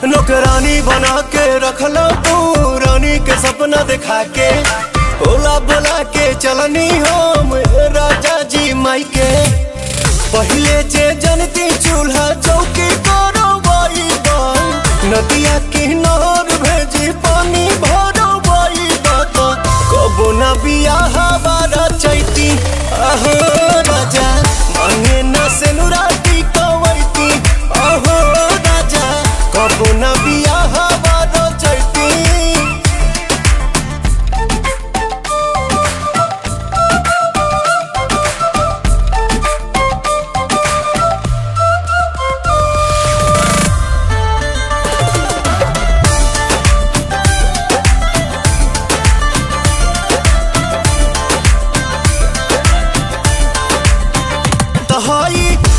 नौकरानी बना के रखला तू रानी के सपना दिखा के, ओला बोला के चलनी हम राजा जी माई के। पहले जे जनती चूल्हा चौकी करो बाई बाई, नदिया किनार भेजी पानी भरो बाई बात, कबो न बियाह बारा चैती आहो राजा मांगे न सेनुराती कवैती, आहो राजा कबो न बियाह बारा चैती।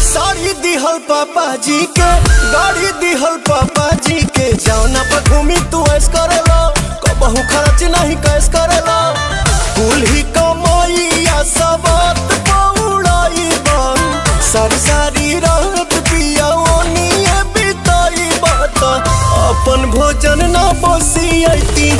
साड़ी दिहल पापा जी के, गाड़ी दिहल पापा जी के, जौना पर घूमी तू ऐस करेला, कबहू खर्च नहीं कैस करेला। कुल ही कमाइया सबत पौड़ाई बन, सारी सारी रात पिया ओनिए बिताई बात, अपन भोजन न बसियती